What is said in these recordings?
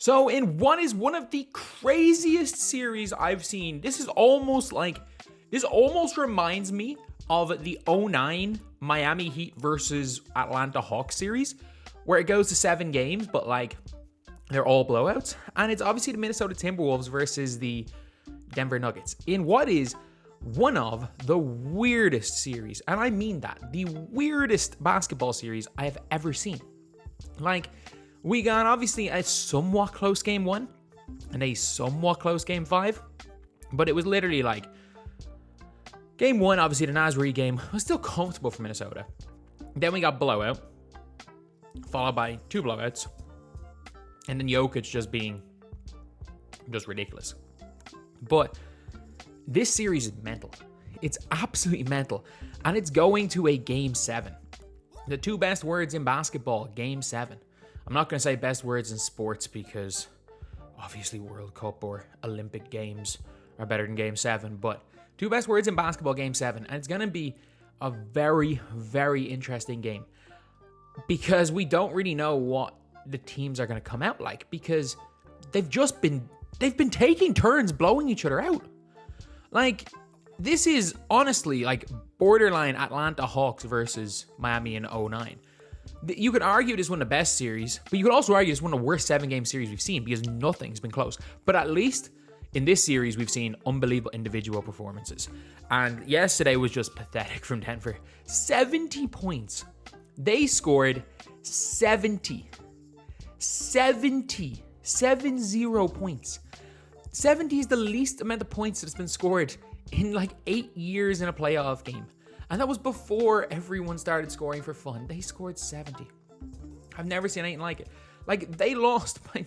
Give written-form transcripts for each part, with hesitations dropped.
So in what is one of the craziest series I've seen, this almost reminds me of the 2009 Miami Heat versus Atlanta Hawks series, where it goes to 7 games, but like they're all blowouts. And it's obviously the Minnesota Timberwolves versus the Denver Nuggets in what is one of the weirdest series, and I mean that, the weirdest basketball series I have ever seen. Like, we got obviously a somewhat close game 1 and a somewhat close game 5, but it was literally like game 1, obviously the Nasri game was still comfortable for Minnesota. Then we got blowout, followed by 2 blowouts, and then Jokic just being just ridiculous. But this series is mental. It's absolutely mental. And it's going to a game 7. The 2 best words in basketball, game 7. I'm not going to say best words in sports because obviously World Cup or Olympic Games are better than game 7. But 2 best words in basketball, game 7. And it's going to be a very, very interesting game. Because we don't really know what the teams are going to come out like. Because they've been taking turns blowing each other out. Like, this is honestly like borderline Atlanta Hawks versus Miami in 2009. You could argue this is one of the best series, but you could also argue it's one of the worst 7-game series we've seen because nothing's been close. But at least in this series, we've seen unbelievable individual performances. And yesterday was just pathetic from Denver. 70 points. They scored 70 points. 70 is the least amount of points that's been scored in like 8 years in a playoff game. And that was before everyone started scoring for fun. They scored 70. I've never seen anything like it. Like, they lost by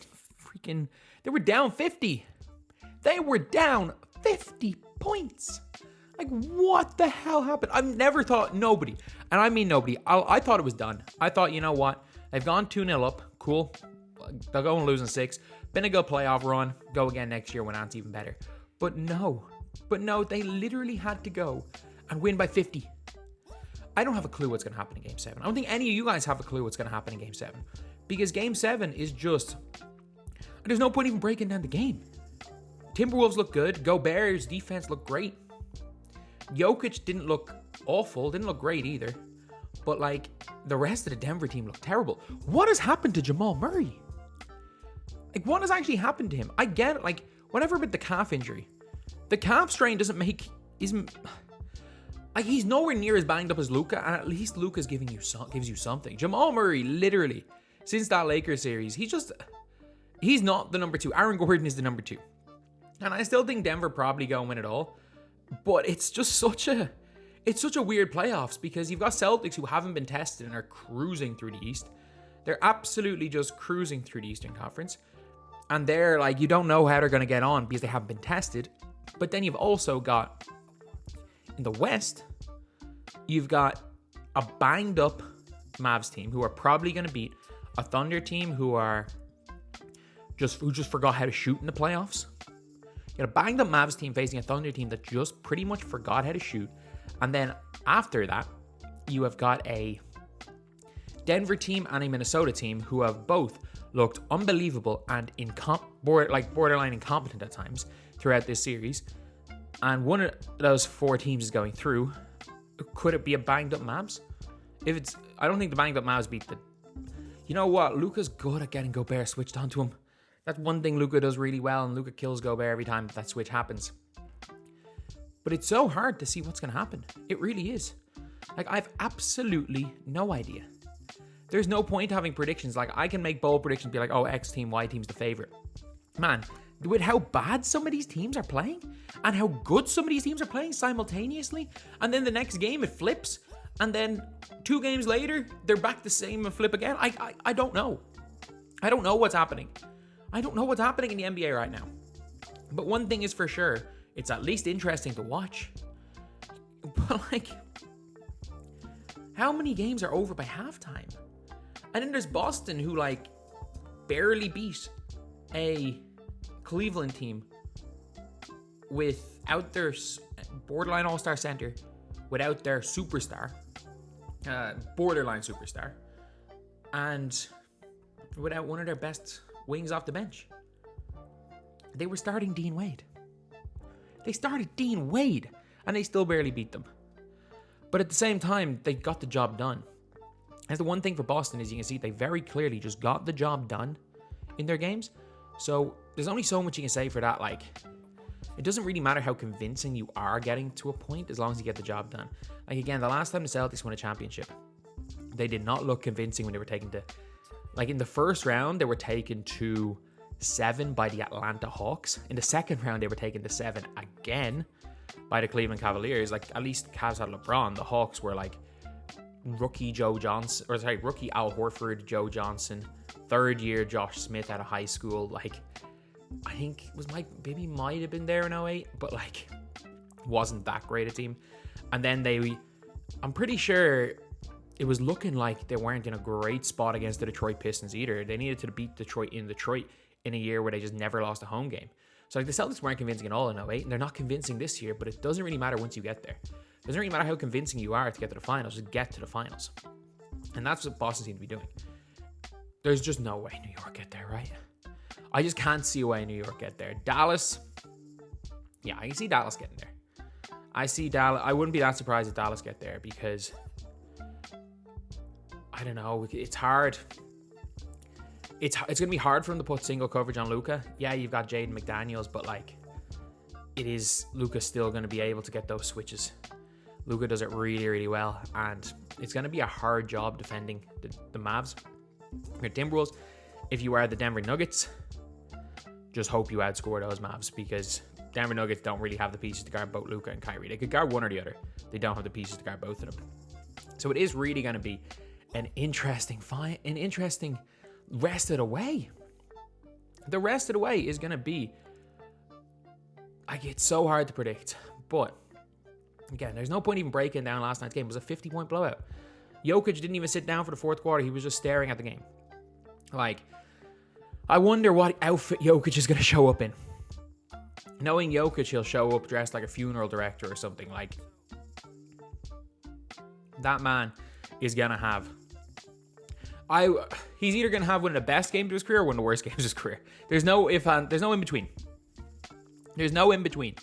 they were down 50. They were down 50 points. Like, what the hell happened? I've never thought, nobody, and I mean nobody, I thought it was done. I thought, you know what? They've gone 2-0 up. Cool. They'll go and lose in 6. Been a good playoff run. Go again next year when it's even better. But no, they literally had to go and win by 50. I don't have a clue what's going to happen in Game 7. I don't think any of you guys have a clue what's going to happen in Game 7. Because Game 7 is just... There's no point even breaking down the game. Timberwolves look good. Gobert's defense looked great. Jokic didn't look awful. Didn't look great either. But, like, the rest of the Denver team looked terrible. What has happened to Jamal Murray? Like, what has actually happened to him? I get it, like, whatever with the calf injury. The calf strain isn't... Like, he's nowhere near as banged up as Luka, and at least Luka's gives you something. Jamal Murray, literally, since that Lakers series, he's not the number 2. Aaron Gordon is the number 2. And I still think Denver probably go and win it all. But it's just such a weird playoffs because you've got Celtics who haven't been tested and are cruising through the East. They're absolutely just cruising through the Eastern Conference. And they're like, you don't know how they're going to get on because they haven't been tested. But then you've also got, in the West, you've got a banged up Mavs team who are probably going to beat a Thunder team who just forgot how to shoot in the playoffs. You got a banged up Mavs team facing a Thunder team that just pretty much forgot how to shoot. And then after that, you have got a Denver team and a Minnesota team who have both looked unbelievable and borderline incompetent at times throughout this series. And one of those 4 teams is going through. Could it be a banged up Mavs? I don't think the banged up Mavs beat the... You know what? Luka's good at getting Gobert switched onto him. That's one thing Luka does really well, and Luka kills Gobert every time that switch happens. But it's so hard to see what's going to happen. It really is. Like, I've absolutely no idea. There's no point having predictions. Like, I can make bold predictions, be like, oh, X team, Y team's the favorite. Man, with how bad some of these teams are playing, and how good some of these teams are playing simultaneously, and then the next game it flips, and then 2 games later, they're back the same and flip again. I don't know. I don't know what's happening. I don't know what's happening in the NBA right now. But one thing is for sure, it's at least interesting to watch. But, like, how many games are over by halftime? And then there's Boston who, like, barely beat a Cleveland team without their borderline all-star center, without their superstar, borderline superstar, and without one of their best wings off the bench. They were starting Dean Wade. They started Dean Wade, and they still barely beat them. But at the same time, they got the job done. As the one thing for Boston is you can see they very clearly just got the job done in their games. So there's only so much you can say for that. Like, it doesn't really matter how convincing you are getting to a point as long as you get the job done. Like, again, the last time the Celtics won a championship, they did not look convincing when they were taken to... Like, in the first round, they were taken to 7 by the Atlanta Hawks. In the second round, they were taken to 7 again by the Cleveland Cavaliers. Like, at least the Cavs had LeBron. The Hawks were like rookie Al Horford, Joe Johnson, third year Josh Smith out of high school. Like, I think Mike Bibby might have been there in 08, but like, wasn't that great a team. And then I'm pretty sure it was looking like they weren't in a great spot against the Detroit Pistons either. They needed to beat Detroit in a year where they just never lost a home game. So like, the Celtics weren't convincing at all in 08, and they're not convincing this year, but it doesn't really matter once you get there. It doesn't really matter how convincing you are to get to the finals, just get to the finals. And that's what Boston seemed to be doing. There's just no way New York get there, right? I just can't see a way New York get there. Dallas, yeah, I can see Dallas getting there. I see Dallas. I wouldn't be that surprised if Dallas get there because, I don't know, it's hard. It's going to be hard for him to put single coverage on Luka. Yeah, you've got Jaden McDaniels, but like, Luka still going to be able to get those switches. Luka does it really, really well, and it's going to be a hard job defending the Mavs. Your Timberwolves, if you are the Denver Nuggets, just hope you outscore those Mavs, because Denver Nuggets don't really have the pieces to guard both Luka and Kyrie. They could guard one or the other. They don't have the pieces to guard both of them. So it is really going to be an interesting rest of the way. The rest of the way is going to be, like, it's so hard to predict, but again, there's no point even breaking down last night's game. It was a 50-point blowout. Jokic didn't even sit down for the fourth quarter. He was just staring at the game. Like, I wonder what outfit Jokic is going to show up in. Knowing Jokic, he'll show up dressed like a funeral director or something. Like, that man is going to have... He's either going to have one of the best games of his career or one of the worst games of his career. There's no in between. There's no in between.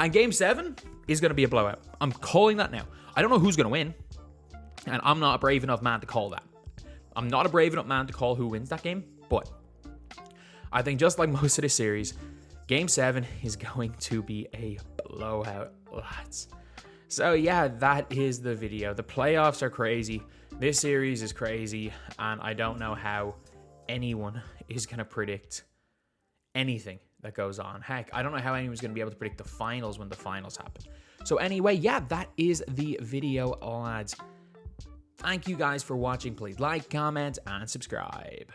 And Game 7 is going to be a blowout. I'm calling that now. I don't know who's going to win, and I'm not a brave enough man to call that. I'm not a brave enough man to call who wins that game, but I think just like most of this series, Game 7 is going to be a blowout, lads. So yeah, that is the video. The playoffs are crazy. This series is crazy, and I don't know how anyone is going to predict anything that goes on. Heck, I don't know how anyone's going to be able to predict the finals when the finals happen. So anyway, yeah, that is the video, lads. Thank you guys for watching. Please like, comment, and subscribe.